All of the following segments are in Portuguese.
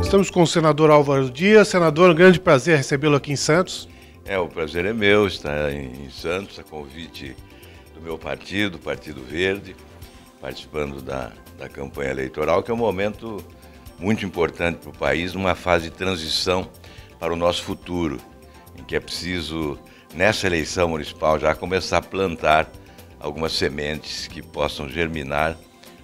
Estamos com o senador Álvaro Dias. Senador, um grande prazer recebê-lo aqui em Santos. O prazer é meu estar em Santos, a convite do meu partido, Partido Verde, participando da campanha eleitoral, que é um momento muito importante para o país, numa fase de transição para o nosso futuro, em que é preciso, nessa eleição municipal, já começar a plantar algumas sementes que possam germinar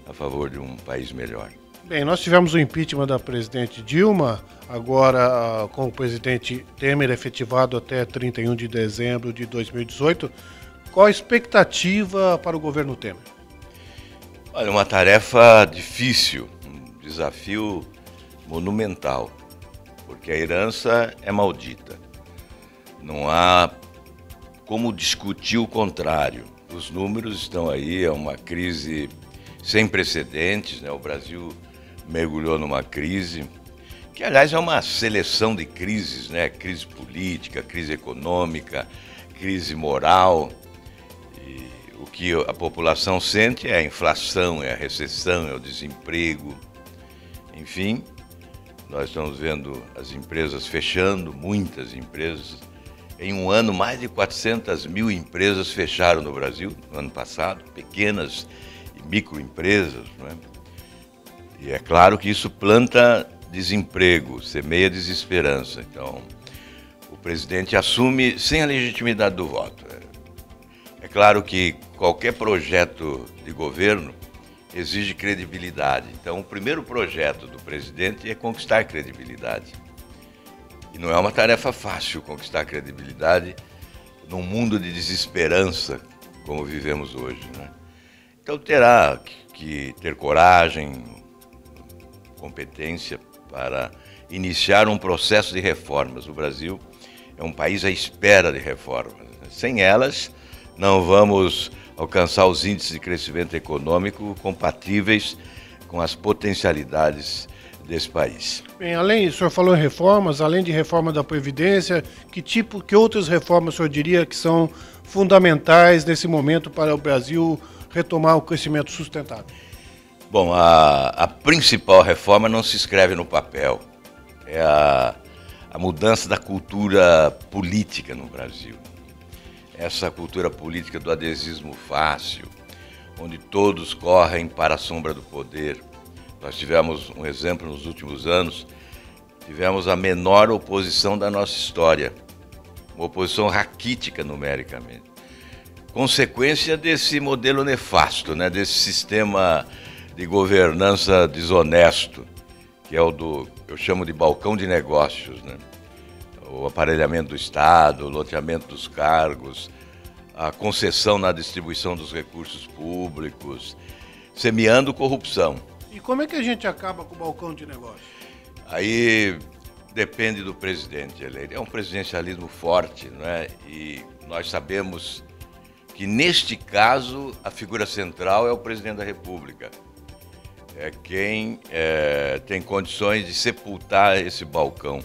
a favor de um país melhor. Bem, nós tivemos o impeachment da presidente Dilma, agora com o presidente Temer efetivado até 31 de dezembro de 2018. Qual a expectativa para o governo Temer? Olha, uma tarefa difícil, um desafio monumental, porque a herança é maldita. Não há como discutir o contrário. Os números estão aí, é uma crise sem precedentes, né? O Brasil mergulhou numa crise, que aliás é uma seleção de crises, né? Crise política, crise econômica, crise moral. E o que a população sente é a inflação, é a recessão, é o desemprego. Enfim, nós estamos vendo as empresas fechando, muitas empresas. Em um ano, mais de 400 mil empresas fecharam no Brasil, no ano passado, pequenas e microempresas, não é? E é claro que isso planta desemprego, semeia desesperança. Então, o presidente assume sem a legitimidade do voto. É claro que qualquer projeto de governo exige credibilidade. Então, o primeiro projeto do presidente é conquistar credibilidade. E não é uma tarefa fácil conquistar credibilidade num mundo de desesperança como vivemos hoje, né? Então, terá que ter coragem, competência para iniciar um processo de reformas. O Brasil é um país à espera de reformas. Sem elas, não vamos alcançar os índices de crescimento econômico compatíveis com as potencialidades desse país. Bem, o senhor falou em reformas, além de reforma da Previdência, que outras reformas o senhor diria que são fundamentais nesse momento para o Brasil retomar o crescimento sustentável? Bom, a principal reforma não se escreve no papel. É a mudança da cultura política no Brasil. Essa cultura política do adesismo fácil, onde todos correm para a sombra do poder. Nós tivemos um exemplo nos últimos anos, tivemos a menor oposição da nossa história, uma oposição raquítica numericamente. Consequência desse modelo nefasto, né, desse sistema de governança desonesto, que é eu chamo de balcão de negócios, né? O aparelhamento do Estado, o loteamento dos cargos, a concessão na distribuição dos recursos públicos, semeando corrupção. E como é que a gente acaba com o balcão de negócios? Aí depende do presidente eleito. É um presidencialismo forte, não é? E nós sabemos que, neste caso, a figura central é o presidente da República. É quem tem condições de sepultar esse balcão.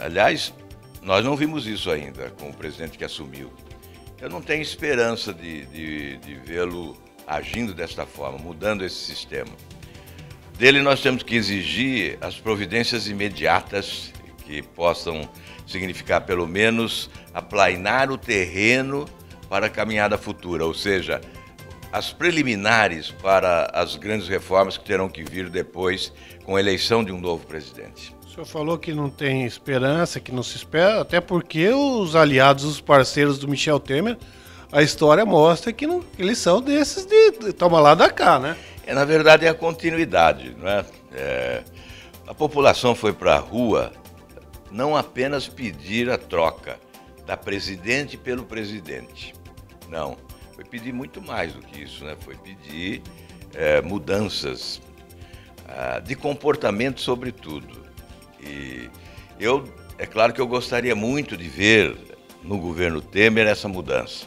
Aliás, nós não vimos isso ainda com o presidente que assumiu. Eu não tenho esperança de vê-lo agindo desta forma, mudando esse sistema. Dele nós temos que exigir as providências imediatas que possam significar, pelo menos, aplainar o terreno para a caminhada futura, ou seja, as preliminares para as grandes reformas que terão que vir depois com a eleição de um novo presidente. O senhor falou que não tem esperança, que não se espera, até porque os aliados, os parceiros do Michel Temer, a história mostra que eles são desses de toma lá da cá, né? Na verdade, é a continuidade, não é? A população foi para a rua não apenas pedir a troca da presidente pelo presidente, não. Foi pedir muito mais do que isso, né? Foi pedir mudanças de comportamento, sobretudo. E é claro que eu gostaria muito de ver no governo Temer essa mudança.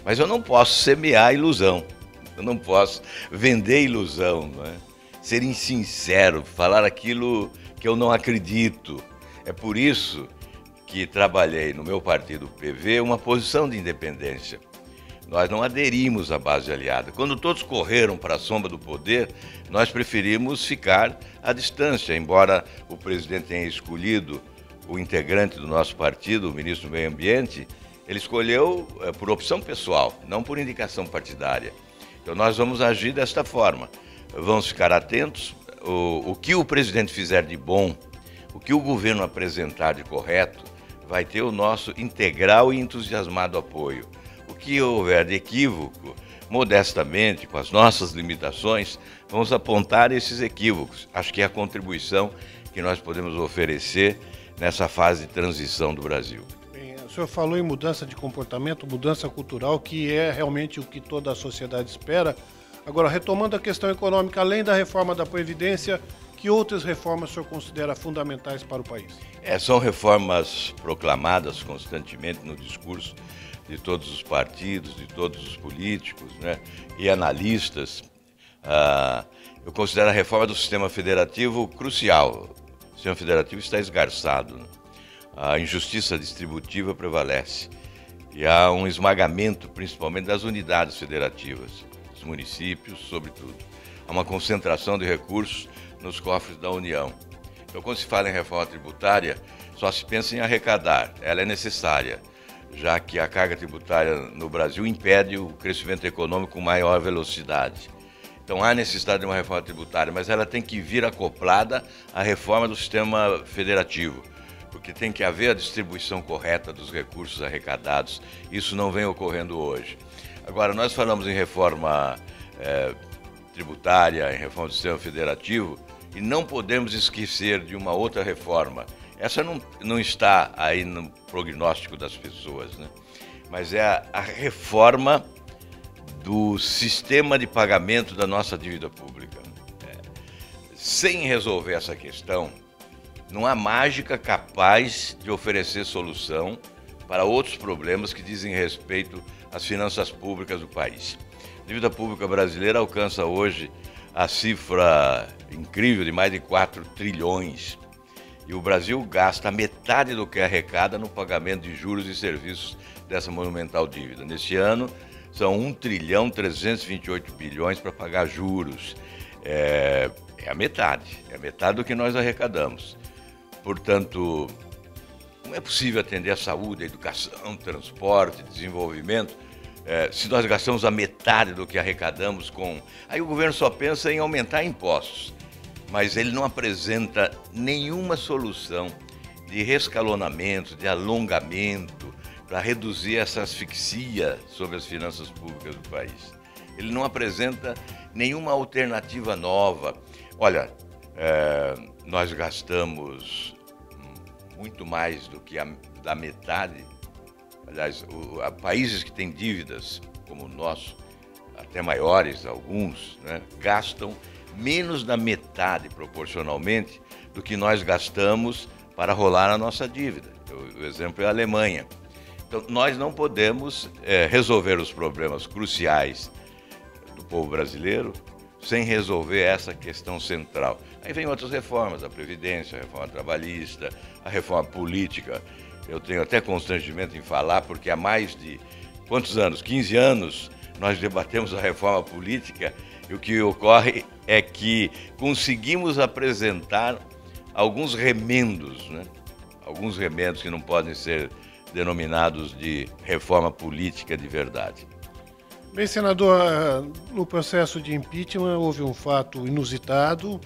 Mas eu não posso semear ilusão, eu não posso vender ilusão, não é? Ser insincero, falar aquilo que eu não acredito. É por isso que trabalhei no meu partido PV uma posição de independência. Nós não aderimos à base aliada. Quando todos correram para a sombra do poder, nós preferimos ficar à distância, embora o presidente tenha escolhido o integrante do nosso partido, o ministro do Meio Ambiente, ele escolheu por opção pessoal, não por indicação partidária. Então nós vamos agir desta forma. Vamos ficar atentos. O que o presidente fizer de bom, o que o governo apresentar de correto, vai ter o nosso integral e entusiasmado apoio. O que houver de equívoco, modestamente, com as nossas limitações, vamos apontar esses equívocos. Acho que é a contribuição que nós podemos oferecer nessa fase de transição do Brasil. Bem, o senhor falou em mudança de comportamento, mudança cultural, que é realmente o que toda a sociedade espera. Agora, retomando a questão econômica, além da reforma da Previdência, que outras reformas o senhor considera fundamentais para o país? São reformas proclamadas constantemente no discurso de todos os partidos, de todos os políticos, né, e analistas. Eu considero a reforma do sistema federativo crucial. O sistema federativo está esgarçado, né? A injustiça distributiva prevalece e há um esmagamento, principalmente das unidades federativas, dos municípios, sobretudo. Há uma concentração de recursos nos cofres da União. Então, quando se fala em reforma tributária, só se pensa em arrecadar. Ela é necessária, já que a carga tributária no Brasil impede o crescimento econômico com maior velocidade. Então há necessidade de uma reforma tributária, mas ela tem que vir acoplada à reforma do sistema federativo, porque tem que haver a distribuição correta dos recursos arrecadados. Isso não vem ocorrendo hoje. Agora, nós falamos em reforma tributária, em reforma do sistema federativo, e não podemos esquecer de uma outra reforma. Essa não está aí no prognóstico das pessoas, né? Mas é a reforma do sistema de pagamento da nossa dívida pública. Sem resolver essa questão, não há mágica capaz de oferecer solução para outros problemas que dizem respeito às finanças públicas do país. A dívida pública brasileira alcança hoje a cifra incrível de mais de 4 trilhões. E o Brasil gasta metade do que arrecada no pagamento de juros e serviços dessa monumental dívida. Neste ano, são 1,328 bilhões para pagar juros. É a metade do que nós arrecadamos. Portanto, não é possível atender a saúde, a educação, transporte, desenvolvimento, se nós gastamos a metade do que arrecadamos com... Aí o governo só pensa em aumentar impostos, mas ele não apresenta nenhuma solução de rescalonamento, de alongamento, para reduzir essa asfixia sobre as finanças públicas do país. Ele não apresenta nenhuma alternativa nova. Olha, nós gastamos muito mais do que da metade. Aliás, países que têm dívidas, como o nosso, até maiores, alguns, né, gastam menos da metade, proporcionalmente, do que nós gastamos para rolar a nossa dívida. O exemplo é a Alemanha. Então, nós não podemos resolver os problemas cruciais do povo brasileiro sem resolver essa questão central. Aí vem outras reformas, a Previdência, a reforma trabalhista, a reforma política. Eu tenho até constrangimento em falar, porque há mais de, quantos anos? 15 anos, nós debatemos a reforma política e o que ocorre é que conseguimos apresentar alguns remendos, né? Alguns remendos que não podem ser denominados de reforma política de verdade. Bem, senador, no processo de impeachment houve um fato inusitado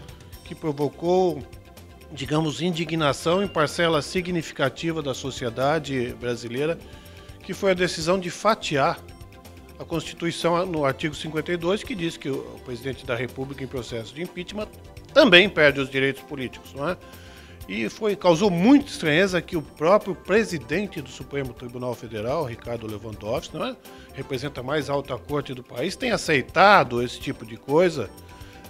que provocou, digamos, indignação em parcela significativa da sociedade brasileira, que foi a decisão de fatiar a Constituição no artigo 52, que diz que o presidente da República em processo de impeachment também perde os direitos políticos, não é? E causou muita estranheza que o próprio presidente do Supremo Tribunal Federal, Ricardo Lewandowski, não é? Representa a mais alta corte do país, tenha aceitado esse tipo de coisa.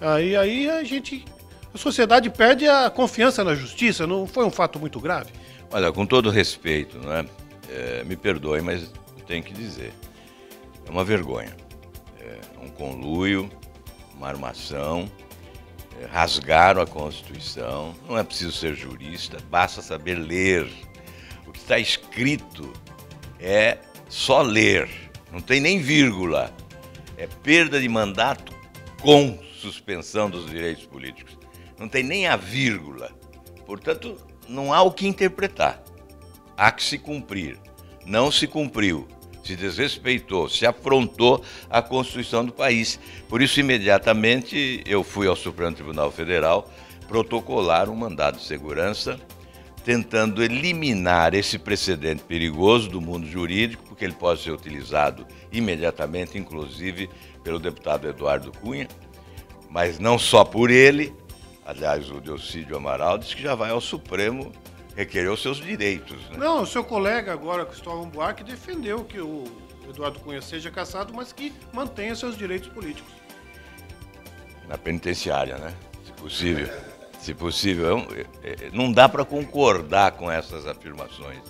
Aí a sociedade perde a confiança na justiça. Não foi um fato muito grave? Olha, com todo respeito, né? Me perdoe, mas eu tenho que dizer, é uma vergonha, um conluio, uma armação. Rasgaram a Constituição, não é preciso ser jurista, basta saber ler. O que está escrito é só ler, Não tem nem vírgula. É perda de mandato com suspensão dos direitos políticos. Não tem nem a vírgula. Portanto, não há o que interpretar. Há que se cumprir. Não se cumpriu. Se desrespeitou, se afrontou a Constituição do país. Por isso, imediatamente, eu fui ao Supremo Tribunal Federal protocolar um mandado de segurança, tentando eliminar esse precedente perigoso do mundo jurídico, porque ele pode ser utilizado imediatamente, inclusive pelo deputado Eduardo Cunha, mas não só por ele. Aliás, o Delcídio Amaral disse que já vai ao Supremo requerer os seus direitos. Né? Não, o seu colega agora, Cristóvão Buarque, defendeu que o Eduardo Cunha seja cassado, mas que mantenha seus direitos políticos. Na penitenciária, né? Se possível. Se possível. Não dá para concordar com essas afirmações.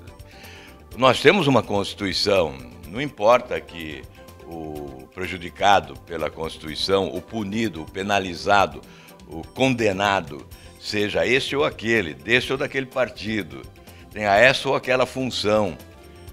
Nós temos uma Constituição, não importa que o prejudicado pela Constituição, o punido, o penalizado, o condenado, seja este ou aquele, deste ou daquele partido, tenha essa ou aquela função.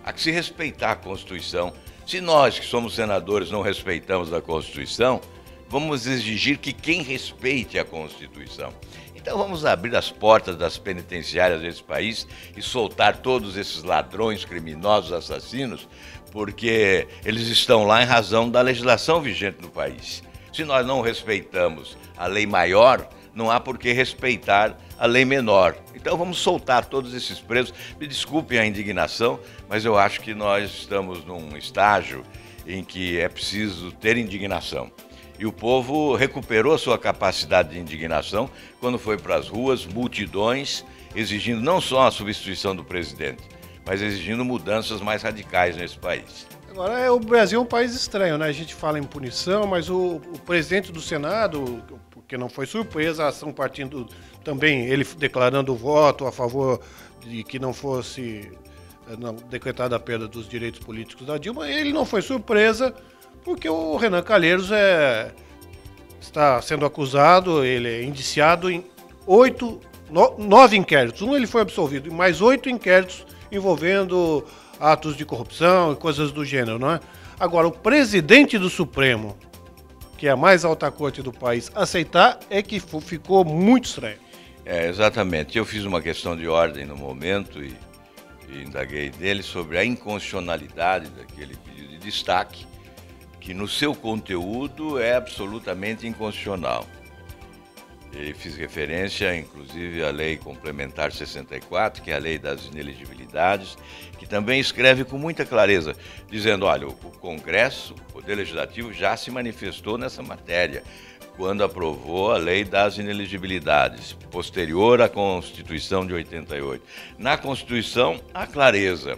Há que se respeitar a Constituição. Se nós, que somos senadores, não respeitamos a Constituição, vamos exigir que quem respeite a Constituição. Então vamos abrir as portas das penitenciárias desse país e soltar todos esses ladrões, criminosos, assassinos, porque eles estão lá em razão da legislação vigente no país. Se nós não respeitamos a lei maior, não há por que respeitar a lei menor. Então vamos soltar todos esses presos. Me desculpem a indignação, mas eu acho que nós estamos num estágio em que é preciso ter indignação. E o povo recuperou sua capacidade de indignação quando foi para as ruas, multidões, exigindo não só a substituição do presidente, mas exigindo mudanças mais radicais nesse país. Agora, o Brasil é um país estranho, né? A gente fala em punição, mas o presidente do Senado, porque não foi surpresa, a ação partindo também, ele declarando o voto a favor de que não fosse decretada a perda dos direitos políticos da Dilma, ele não foi surpresa, porque o Renan Calheiros está sendo acusado, ele é indiciado em 9 inquéritos. Ele foi absolvido, e mais 8 inquéritos envolvendo atos de corrupção e coisas do gênero, não é? Agora, o presidente do Supremo, que é a mais alta corte do país, aceitar é que ficou muito estranho. Exatamente. Eu fiz uma questão de ordem no momento e indaguei dele sobre a inconstitucionalidade daquele pedido de destaque, que no seu conteúdo é absolutamente inconstitucional. Ele fez referência, inclusive, à Lei Complementar 64, que é a Lei das Inelegibilidades, que também escreve com muita clareza, dizendo, olha, o Congresso, o Poder Legislativo, já se manifestou nessa matéria, quando aprovou a Lei das Inelegibilidades, posterior à Constituição de 88. Na Constituição, há clareza.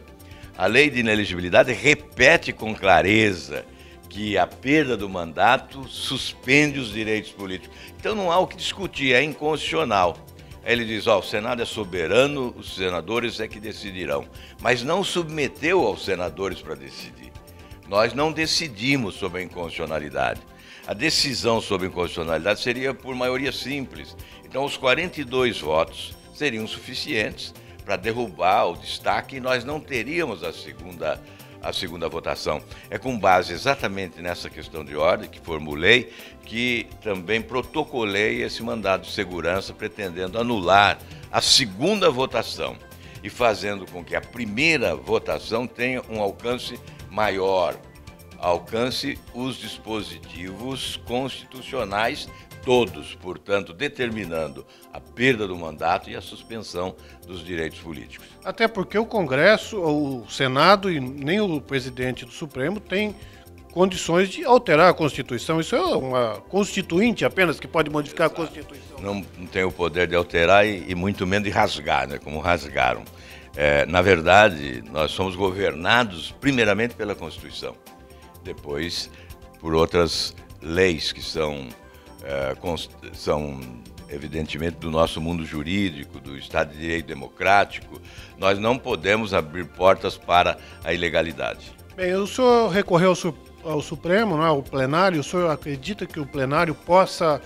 A Lei de Inelegibilidade repete com clareza que a perda do mandato suspende os direitos políticos. Então não há o que discutir, é inconstitucional. Aí ele diz, o Senado é soberano, os senadores é que decidirão. Mas não submeteu aos senadores para decidir. Nós não decidimos sobre a inconstitucionalidade. A decisão sobre a inconstitucionalidade seria por maioria simples. Então os 42 votos seriam suficientes para derrubar o destaque e nós não teríamos a segunda votação. É com base exatamente nessa questão de ordem que formulei, que também protocolei esse mandado de segurança pretendendo anular a segunda votação e fazendo com que a primeira votação tenha um alcance maior, alcance os dispositivos constitucionais todos, portanto, determinando a perda do mandato e a suspensão dos direitos políticos. Até porque o Congresso, o Senado e nem o presidente do Supremo tem condições de alterar a Constituição. Isso é uma constituinte apenas que pode modificar a Constituição. Não tem o poder de alterar e muito menos de rasgar, né, como rasgaram. Na verdade, nós somos governados primeiramente pela Constituição, depois por outras leis que são evidentemente do nosso mundo jurídico, do Estado de Direito democrático. Nós não podemos abrir portas para a ilegalidade. Bem, o senhor recorreu ao Supremo, não é? Ao plenário. O senhor acredita que o plenário possa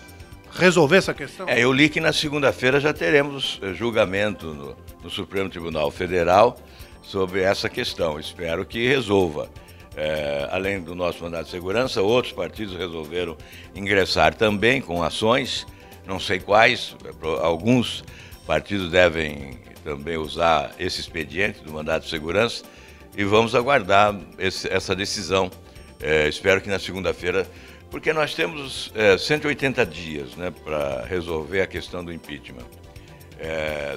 resolver essa questão? Eu li que na segunda-feira já teremos julgamento no Supremo Tribunal Federal sobre essa questão. Espero que resolva. além do nosso mandato de segurança, outros partidos resolveram ingressar também com ações, não sei quais, alguns partidos devem também usar esse expediente do mandato de segurança e vamos aguardar essa decisão. Espero que na segunda-feira, porque nós temos 180 dias, né, para resolver a questão do impeachment.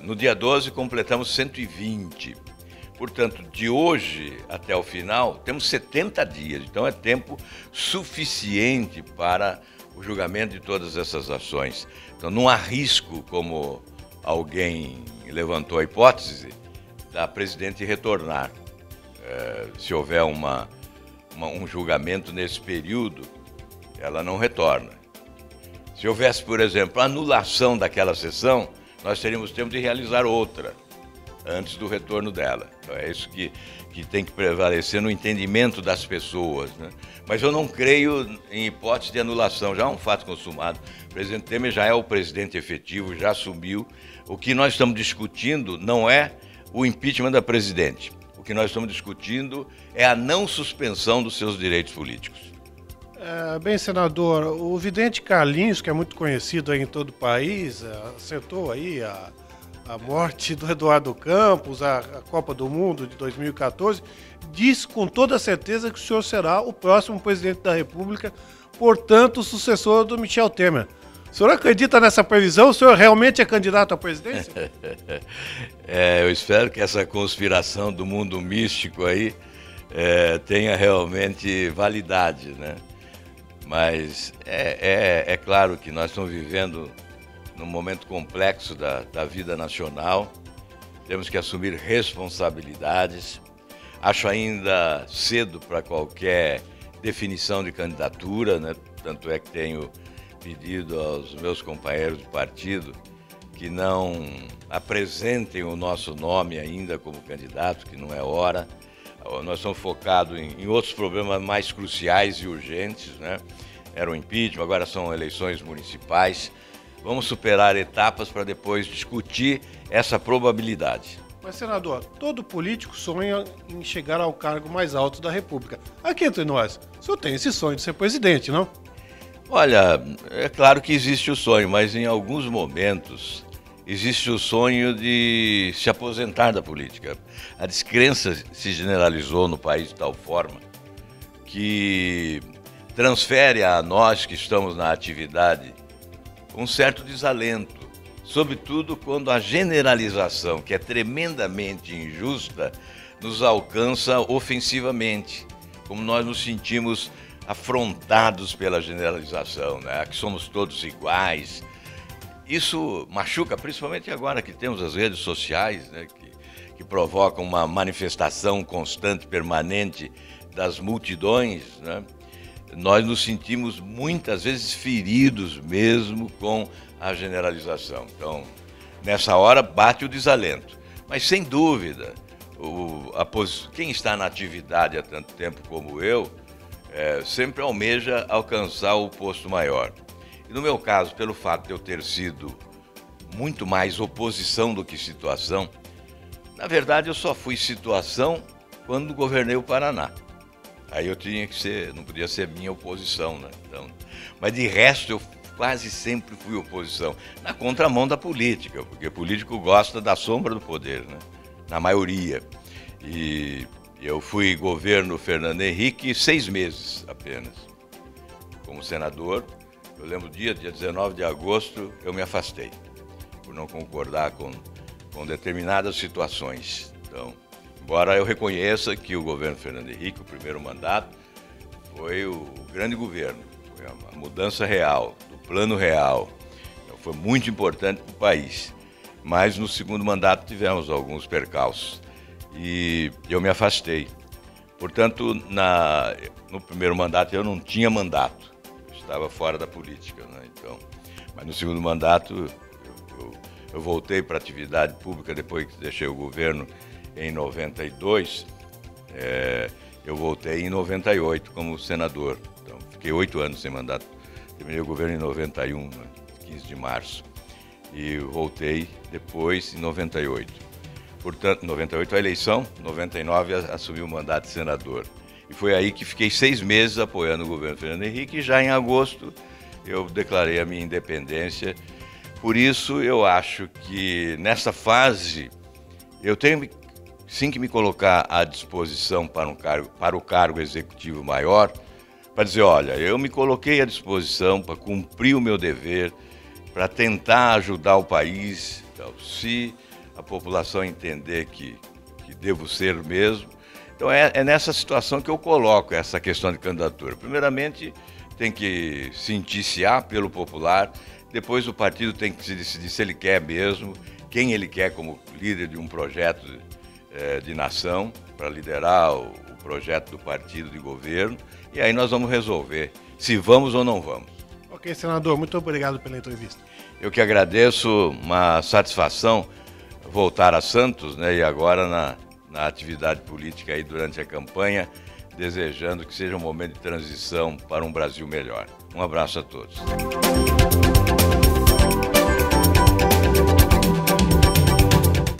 No dia 12 completamos 120. Portanto, de hoje até o final, temos 70 dias. Então, é tempo suficiente para o julgamento de todas essas ações. Então, não há risco, como alguém levantou a hipótese, da presidente retornar. Se houver um julgamento nesse período, ela não retorna. Se houvesse, por exemplo, anulação daquela sessão, nós teríamos tempo de realizar outra antes do retorno dela. Então é isso que tem que prevalecer no entendimento das pessoas, né? Mas eu não creio em hipótese de anulação, já é um fato consumado. O presidente Temer já é o presidente efetivo, já assumiu. O que nós estamos discutindo não é o impeachment da presidente. O que nós estamos discutindo é a não suspensão dos seus direitos políticos. Bem, senador, o vidente Carlinhos, que é muito conhecido aí em todo o país, acertou aí a morte do Eduardo Campos, a Copa do Mundo de 2014, disse com toda certeza que o senhor será o próximo presidente da República, portanto, o sucessor do Michel Temer. O senhor acredita nessa previsão? O senhor realmente é candidato à presidência? Eu espero que essa conspiração do mundo místico aí tenha realmente validade, né? Mas é claro que nós estamos vivendo num momento complexo da vida nacional, temos que assumir responsabilidades. Acho ainda cedo para qualquer definição de candidatura, né? Tanto é que tenho pedido aos meus companheiros de partido que não apresentem o nosso nome ainda como candidato, que não é hora. Nós estamos focados em outros problemas mais cruciais e urgentes, né? Era o impeachment, agora são eleições municipais. Vamos superar etapas para depois discutir essa probabilidade. Mas, senador, todo político sonha em chegar ao cargo mais alto da República. Aqui entre nós, o senhor tem esse sonho de ser presidente, não? Olha, é claro que existe o sonho, mas em alguns momentos existe o sonho de se aposentar da política. A descrença se generalizou no país de tal forma que transfere a nós que estamos na atividade um certo desalento, sobretudo quando a generalização, que é tremendamente injusta, nos alcança ofensivamente, como nós nos sentimos afrontados pela generalização, né? Que somos todos iguais. Isso machuca, principalmente agora que temos as redes sociais, né? que provocam uma manifestação constante, permanente das multidões, né? Nós nos sentimos muitas vezes feridos mesmo com a generalização. Então, nessa hora bate o desalento. Mas, sem dúvida, quem está na atividade há tanto tempo como eu, sempre almeja alcançar o posto maior. E no meu caso, pelo fato de eu ter sido muito mais oposição do que situação, na verdade eu só fui situação quando governei o Paraná. Aí eu tinha que ser, não podia ser minha oposição, né? Então, mas de resto eu quase sempre fui oposição, na contramão da política, porque o político gosta da sombra do poder, né? Na maioria. E eu fui governo Fernando Henrique 6 meses apenas. Como senador, eu lembro dia 19 de agosto, eu me afastei, por não concordar com determinadas situações. Então, embora eu reconheça que o governo Fernando Henrique, o primeiro mandato, foi o grande governo, foi a mudança real, do plano real. Então, foi muito importante para o país. Mas no segundo mandato tivemos alguns percalços e eu me afastei. Portanto, no primeiro mandato eu não tinha mandato, eu estava fora da política, né? Então, mas no segundo mandato eu voltei para a atividade pública depois que deixei o governo em 92, eu voltei em 98 como senador. Então, fiquei 8 anos sem mandato. Terminei o governo em 91, né, 15 de março. E voltei depois em 98. Portanto, em 98 a eleição, em 99 assumi o mandato de senador. E foi aí que fiquei 6 meses apoiando o governo Fernando Henrique e já em agosto eu declarei a minha independência. Por isso eu acho que nessa fase eu tenho sim que me colocar à disposição para o cargo executivo maior, para dizer, olha, eu me coloquei à disposição para cumprir o meu dever, para tentar ajudar o país. Então, se a população entender que devo ser mesmo. Então é nessa situação que eu coloco essa questão de candidatura. Primeiramente, tem que se indiciar pelo popular, depois o partido tem que se decidir se ele quer mesmo, quem ele quer como líder de um projeto de nação, para liderar o projeto do partido de governo, e aí nós vamos resolver se vamos ou não vamos. Ok, senador, muito obrigado pela entrevista. Eu que agradeço, uma satisfação voltar a Santos, né, e agora na atividade política aí durante a campanha, desejando que seja um momento de transição para um Brasil melhor. Um abraço a todos.